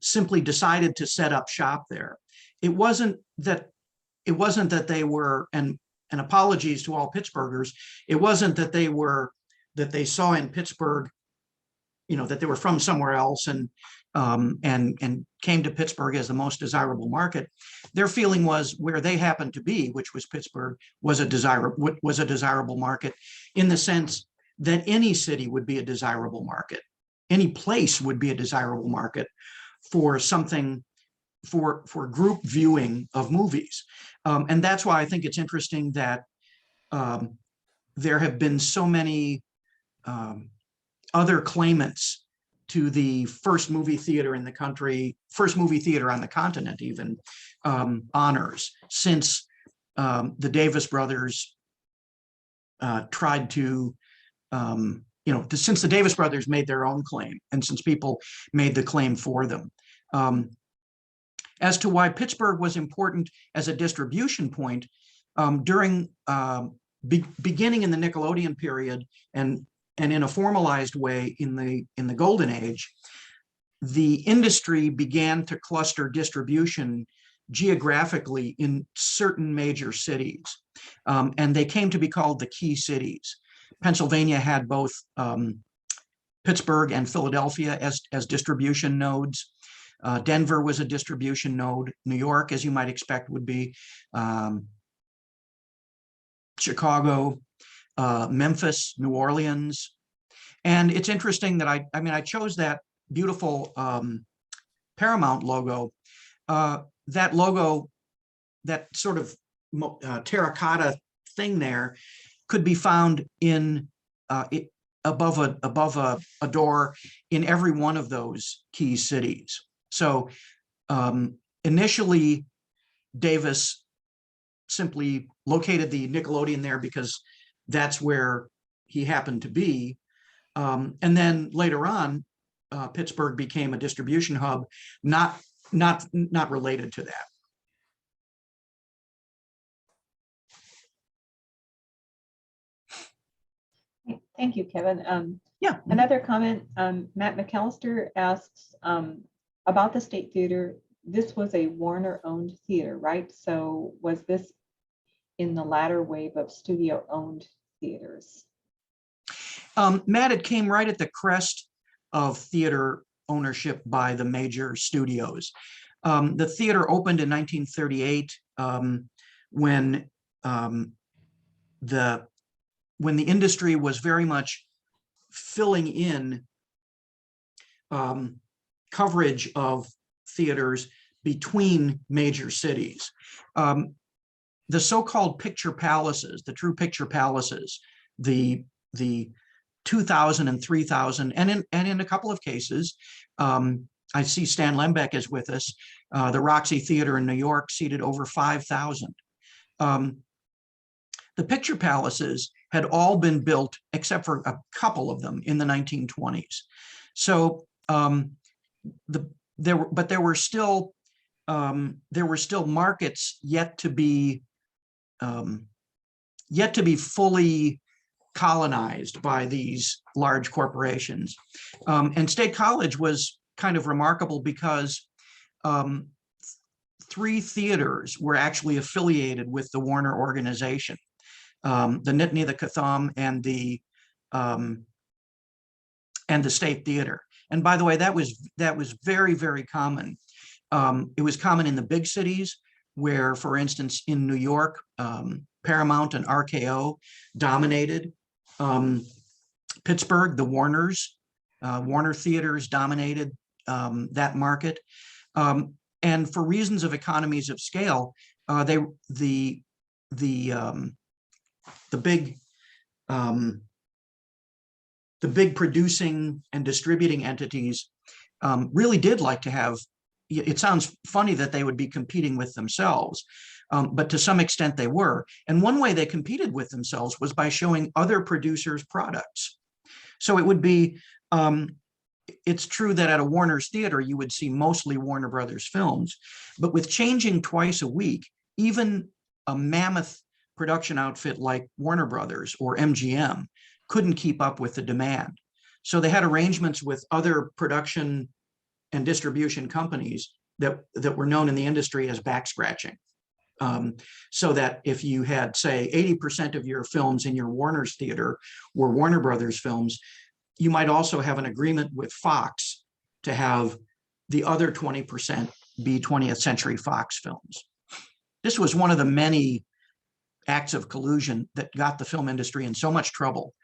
simply decided to set up shop there. It wasn't that they were, and apologies to all Pittsburghers, it wasn't that they saw in Pittsburgh, you know, that they were from somewhere else and came to Pittsburgh as the most desirable market. Their feeling was where they happened to be, which was Pittsburgh, was a desirable market, in the sense that any city would be a desirable market. Any place would be a desirable market for something, for group viewing of movies. And that's why I think it's interesting that there have been so many other claimants to the first movie theater in the country, first movie theater on the continent even, honors, since the Davis brothers tried to since the Davis brothers made their own claim, and since people made the claim for them. As to why Pittsburgh was important as a distribution point, during beginning in the Nickelodeon period and in a formalized way in the Golden Age, the industry began to cluster distribution geographically in certain major cities, and they came to be called the key cities. Pennsylvania had both Pittsburgh and Philadelphia as distribution nodes. Denver was a distribution node. New York, as you might expect, would be. Chicago, Memphis, New Orleans. And it's interesting that I chose that beautiful Paramount logo. That logo, that sort of terracotta thing there, could be found in above a door in every one of those key cities. So initially, Davis simply located the Nickelodeon there because that's where he happened to be. And then later on, Pittsburgh became a distribution hub, not related to that. Thank you, Kevin. Yeah. Another comment, Matt McAllister asks about the State Theater. This was a Warner-owned theater, right? So was this in the latter wave of studio-owned theaters? Matt, it came right at the crest of theater ownership by the major studios. The theater opened in 1938 when the industry was very much filling in coverage of theaters between major cities. The so-called picture palaces, the true picture palaces, the 2,000 and 3,000, and in a couple of cases, I see Stan Lembeck is with us. The Roxy Theater in New York seated over 5,000. The picture palaces had all been built, except for a couple of them, in the 1920s. So there were still markets yet to be fully colonized by these large corporations. And State College was kind of remarkable because 3 theaters were actually affiliated with the Warner organization. The Nittany, the Catham, and the State Theater. And by the way, that was very, very common. It was common in the big cities where, for instance, in New York, Paramount and RKO dominated. Pittsburgh, the Warner theaters dominated that market. And for reasons of economies of scale, the big producing and distributing entities really did like to have, it sounds funny that they would be competing with themselves, but to some extent they were. And one way they competed with themselves was by showing other producers' products. So it would be, it's true that at a Warner's theater, you would see mostly Warner Brothers films, but with changing twice a week, even a mammoth production outfit like Warner Brothers or MGM couldn't keep up with the demand. So they had arrangements with other production and distribution companies that were known in the industry as back scratching. So that if you had, say, 80% of your films in your Warner's theater were Warner Brothers films, you might also have an agreement with Fox to have the other 20% be 20th Century Fox films. This was one of the many acts of collusion that got the film industry in so much trouble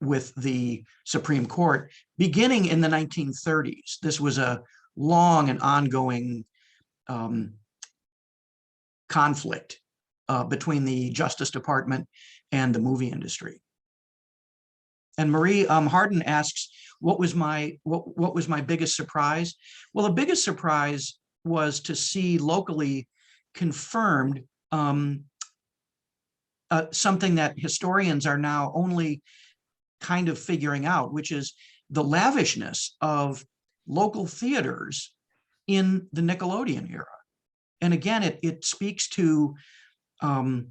with the Supreme Court, beginning in the 1930s. This was a long and ongoing conflict between the Justice Department and the movie industry. And Marie Harden asks, what was my biggest surprise? Well, the biggest surprise was to see locally confirmed something that historians are now only kind of figuring out, which is the lavishness of local theaters in the Nickelodeon era. And again, it speaks to the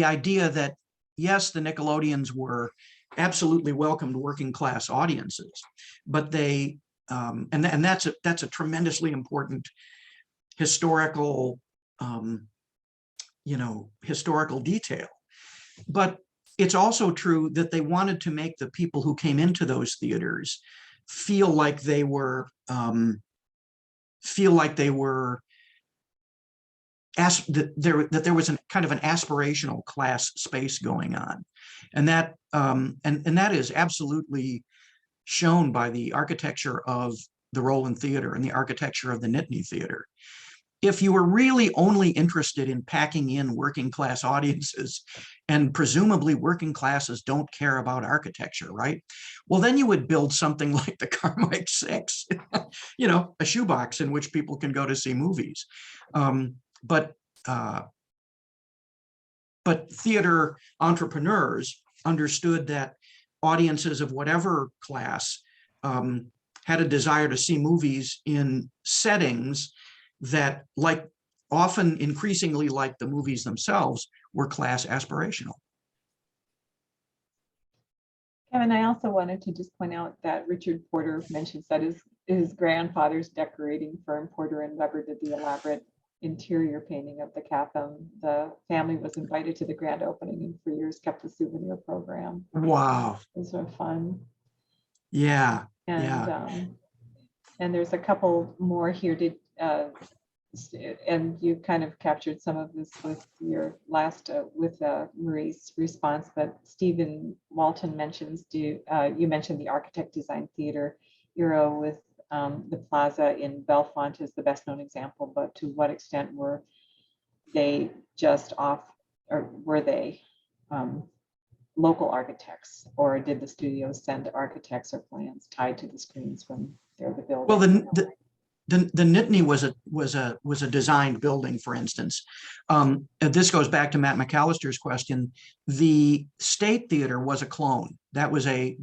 idea that, yes, the Nickelodeons were absolutely welcomed working class audiences, but they, and that's a tremendously important historical, historical detail. But it's also true that they wanted to make the people who came into those theaters feel like they were, that there was a kind of an aspirational class space going on, and that that is absolutely shown by the architecture of the Roland Theater and the architecture of the Nittany Theater. If you were really only interested in packing in working class audiences, and presumably working classes don't care about architecture, right? Well, then you would build something like the Carmike 6, a shoebox in which people can go to see movies. But theater entrepreneurs understood that audiences of whatever class had a desire to see movies in settings that, like, often increasingly like the movies themselves, were class aspirational. Kevin, I also wanted to just point out that Richard Porter mentions that his grandfather's decorating firm, Porter and Weber, did the elaborate interior painting of the Catham. The family was invited to the grand opening and for years kept the souvenir program. Wow. Those are fun. Yeah. And yeah. And there's a couple more here. And you kind of captured some of this with your last with Marie's response, but Stephen Walton mentions, you mentioned the architect design theater era with the plaza in Bellefonte is the best known example, but to what extent were they just off, or were they local architects, or did the studios send architects or plans tied to the screens when they're the building? Well, the Nittany was a designed building, for instance. This goes back to Matt McAllister's question. The State Theater was a clone. That was a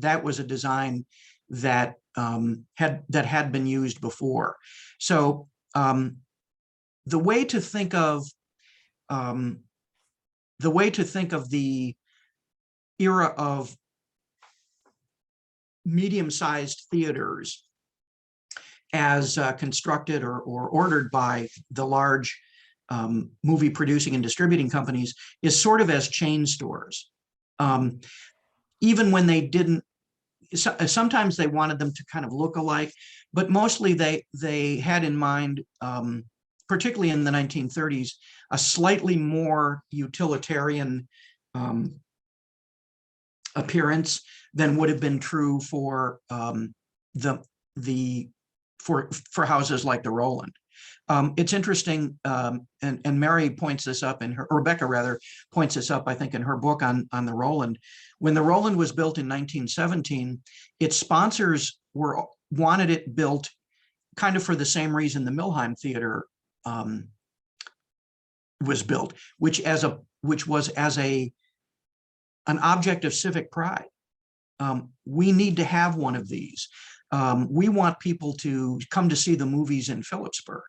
design that had been used before. So the way to think of the era of medium-sized theaters as constructed or ordered by the large movie producing and distributing companies is sort of as chain stores. Even when they didn't, sometimes they wanted them to kind of look alike, but mostly they had in mind, particularly in the 1930s, a slightly more utilitarian appearance than would have been true for for houses like the Roland. It's interesting, and Mary points this up in her, or Rebecca rather, points this up, I think, in her book on the Roland. When the Roland was built in 1917, its sponsors wanted it built kind of for the same reason the Milheim Theater was built, which was as an object of civic pride. We need to have one of these. We want people to come to see the movies in Phillipsburg.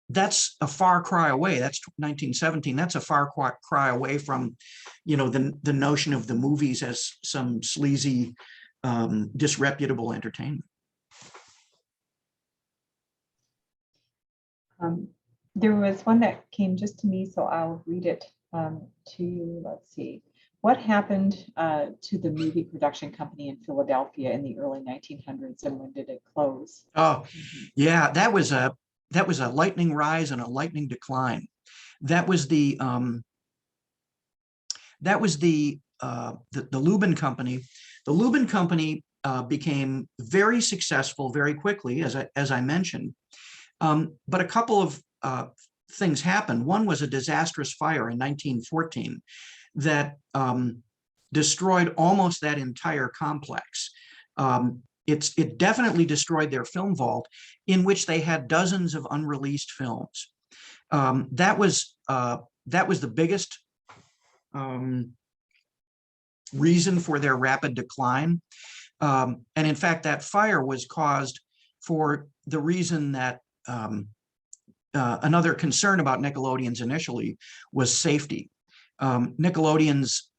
That's a far cry away. That's 1917. That's a far cry away from, the notion of the movies as some sleazy, disreputable entertainment. There was one that came just to me, so I'll read it to you. Let's see. What happened to the movie production company in Philadelphia in the early 1900s, and when did it close? Oh, yeah, that was a lightning rise and a lightning decline. That was the Lupin Company. The Lupin Company became very successful very quickly, as I mentioned. But a couple of things happened. One was a disastrous fire in 1914 that destroyed almost that entire complex. It definitely destroyed their film vault, in which they had dozens of unreleased films. That was the biggest reason for their rapid decline. And in fact, that fire was caused for the reason that another concern about Nickelodeon's initially was safety. Nickelodeon's,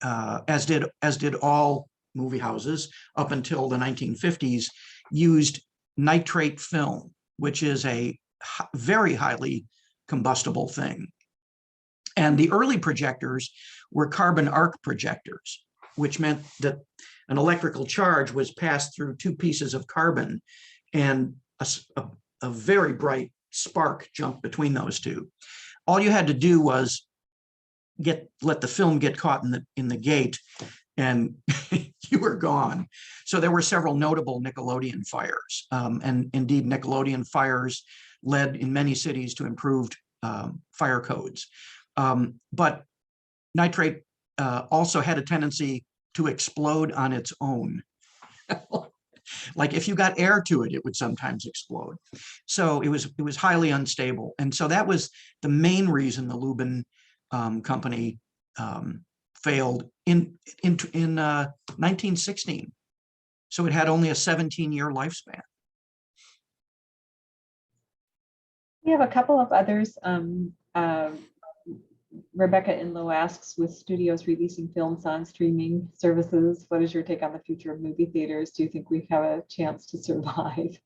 as did all movie houses up until the 1950s, used nitrate film, which is a very highly combustible thing. And the early projectors were carbon arc projectors, which meant that an electrical charge was passed through two pieces of carbon, and a very bright spark jumped between those two. All you had to do was let the film get caught in the gate, and you were gone. So there were several notable Nickelodeon fires, and indeed Nickelodeon fires led in many cities to improved fire codes. But nitrate also had a tendency to explode on its own. Like if you got air to it, it would sometimes explode. So it was highly unstable. And so that was the main reason the Lupin company failed in 1916. So it had only a 17-year lifespan. We have a couple of others. Rebecca Inlow asks, with studios releasing films on streaming services, what is your take on the future of movie theaters? Do you think we have a chance to survive?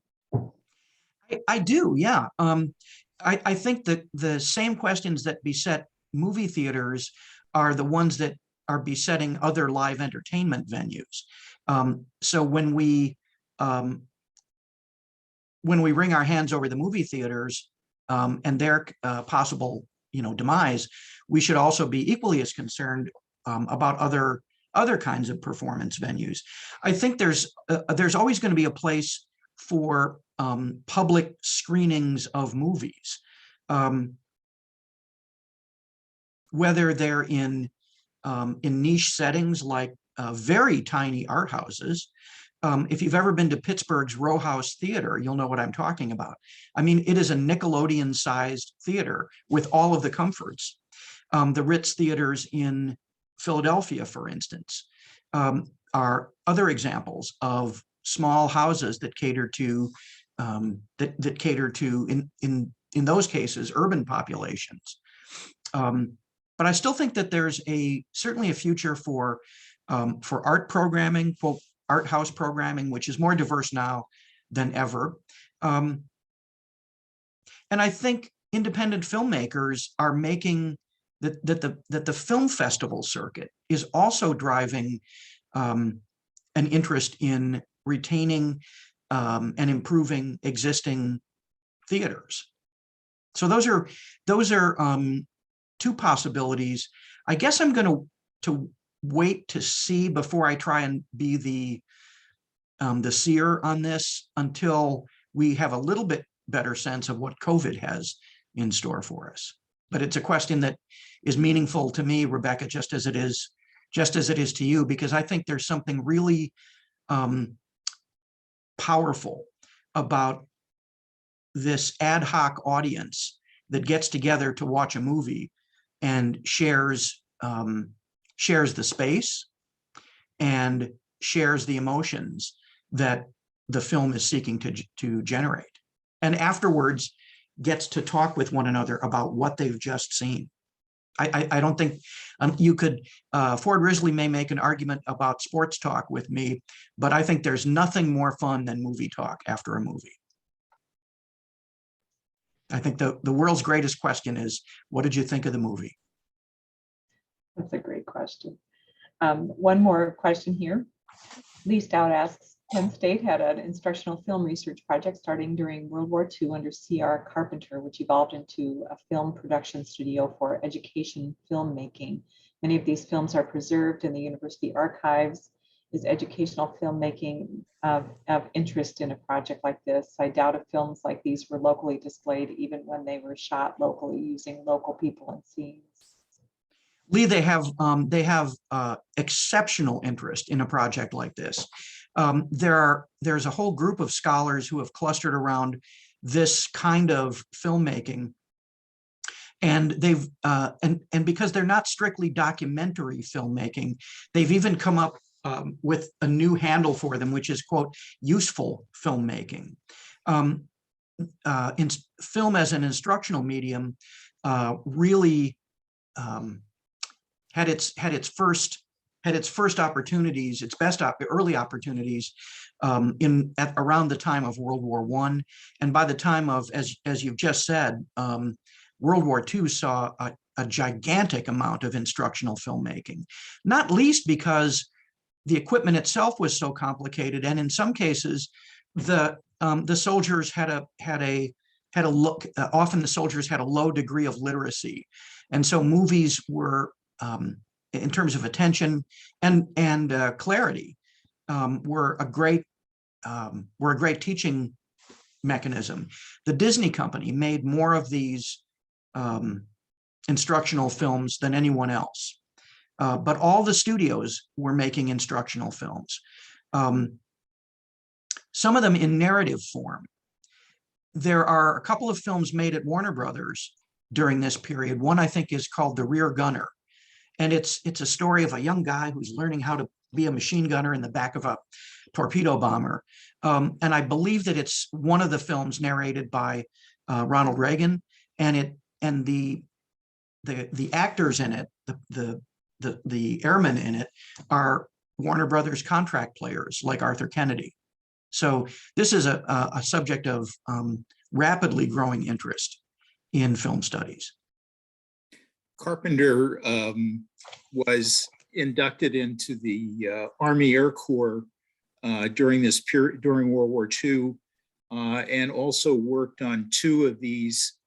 I do, yeah. I think that the same questions that beset movie theaters are the ones that are besetting other live entertainment venues. So when we wring our hands over the movie theaters and their possible demise, we should also be equally as concerned about other kinds of performance venues. I think there's always going to be a place for public screenings of movies, whether they're in niche settings like very tiny art houses. If you've ever been to Pittsburgh's Row House Theater, you'll know what I'm talking about. I mean, it is a Nickelodeon-sized theater with all of the comforts. The Ritz theaters in Philadelphia, for instance, are other examples of small houses that cater to in those cases urban populations. But I still think that there's certainly a future for art programming, quote, art house programming, which is more diverse now than ever. And I think independent filmmakers are making that the film festival circuit is also driving an interest in retaining and improving existing theaters. So those are two possibilities. I guess I'm going to wait to see before I try and be the seer on this until we have a little bit better sense of what COVID has in store for us. But it's a question that is meaningful to me, Rebecca, just as it is to you, because I think there's something really powerful about this ad hoc audience that gets together to watch a movie and shares the space and shares the emotions that the film is seeking to generate, and afterwards gets to talk with one another about what they've just seen. I don't think you could, Ford Risley may make an argument about sports talk with me, but I think there's nothing more fun than movie talk after a movie. I think the world's greatest question is, what did you think of the movie? That's a great question. One more question here. Lee Stout asks, Penn State had an instructional film research project starting during World War II under C.R. Carpenter, which evolved into a film production studio for education filmmaking. Many of these films are preserved in the university archives. Is educational filmmaking of interest in a project like this? I doubt if films like these were locally displayed, even when they were shot locally using local people and scenes. Lee, they have exceptional interest in a project like this. There's a whole group of scholars who have clustered around this kind of filmmaking And they've and because they're not strictly documentary filmmaking, they've even come up with a new handle for them, which is, quote, useful filmmaking. In film as an instructional medium really had its first opportunities, its best early opportunities around the time of World War I, and by the time of, as you've just said, World War II saw a gigantic amount of instructional filmmaking, not least because the equipment itself was so complicated, and in some cases, the soldiers often the soldiers had a low degree of literacy, and so movies were, in terms of attention and clarity, were a great teaching mechanism. The Disney company made more of these instructional films than anyone else, but all the studios were making instructional films. Some of them in narrative form. There are a couple of films made at Warner Brothers during this period. One, I think, is called The Rear Gunner. And it's a story of a young guy who's learning how to be a machine gunner in the back of a torpedo bomber. And I believe that it's one of the films narrated by Ronald Reagan. And the actors in it, the airmen in it, are Warner Brothers contract players like Arthur Kennedy. So this is a subject of rapidly growing interest in film studies. Carpenter was inducted into the Army Air Corps during this period, during World War II, and also worked on two of these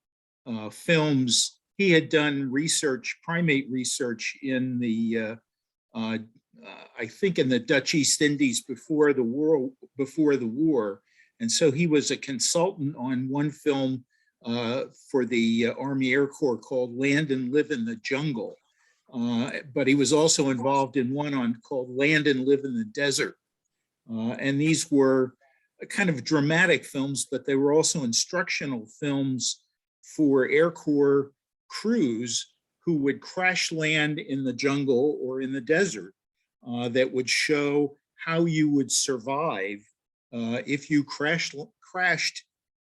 films. He had done research, primate research in the I think in the Dutch East Indies before the war, and so he was a consultant on one film for the Army Air Corps called Land and Live in the Jungle, but he was also involved in one called Land and Live in the Desert, and these were kind of dramatic films, but they were also instructional films for Air Corps crews who would crash land in the jungle or in the desert, that would show how you would survive if you crashed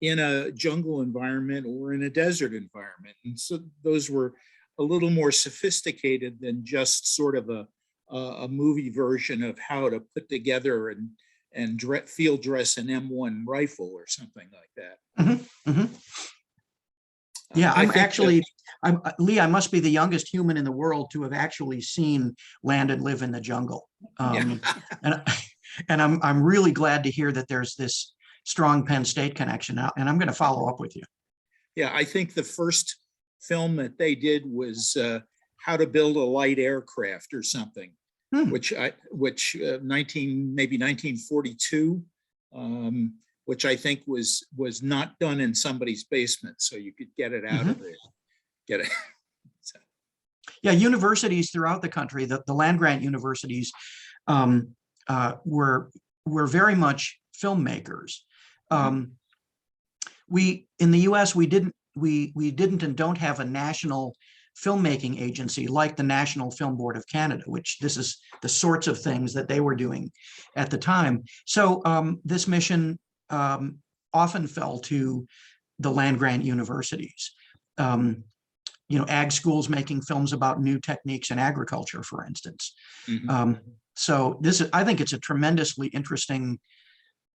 in a jungle environment or in a desert environment. And so those were a little more sophisticated than just sort of a movie version of how to put together and field dress an M1 rifle or something like that. Mm-hmm, mm-hmm. Yeah, Lee, I must be the youngest human in the world to have actually seen Land and Live in the Jungle. And I'm really glad to hear that there's this strong Penn State connection now, and I'm going to follow up with you. Yeah, I think the first film that they did was How to Build a Light Aircraft or something, which maybe 1942, which I think was not done in somebody's basement, so you could get it out of there. Get it. So. Yeah, universities throughout the country, the land-grant universities, were very much filmmakers. We in the U.S. we didn't and don't have a national filmmaking agency like the National Film Board of Canada, which this is the sorts of things that they were doing at the time. So this mission often fell to the land-grant universities. Ag schools making films about new techniques in agriculture, for instance. So I think it's a tremendously interesting.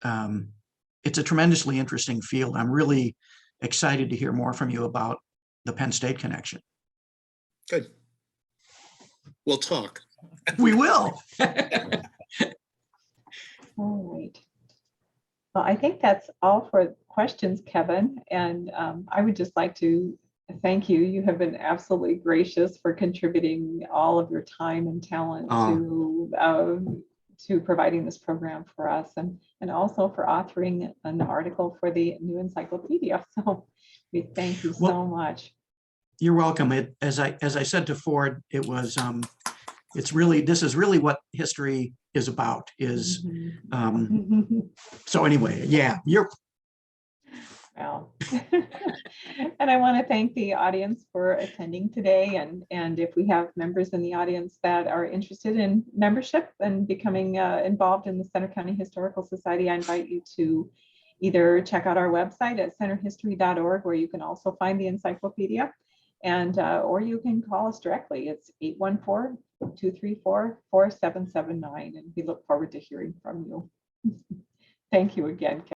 It's a tremendously interesting field. I'm really excited to hear more from you about the Penn State connection. Good. We'll talk. We will. All right. Well, I think that's all for questions, Kevin. And I would just like to thank you. You have been absolutely gracious for contributing all of your time and talent to providing this program for us, and also for authoring an article for the new encyclopedia. So we thank you so much. You're welcome. As I said to Ford, it was this is really what history is about. So anyway, yeah, Well, and I want to thank the audience for attending today. And if we have members in the audience that are interested in membership and becoming involved in the Center County Historical Society, I invite you to either check out our website at centerhistory.org, where you can also find the encyclopedia, and or you can call us directly. It's 814-234-4779, and we look forward to hearing from you. Thank you again, Kevin.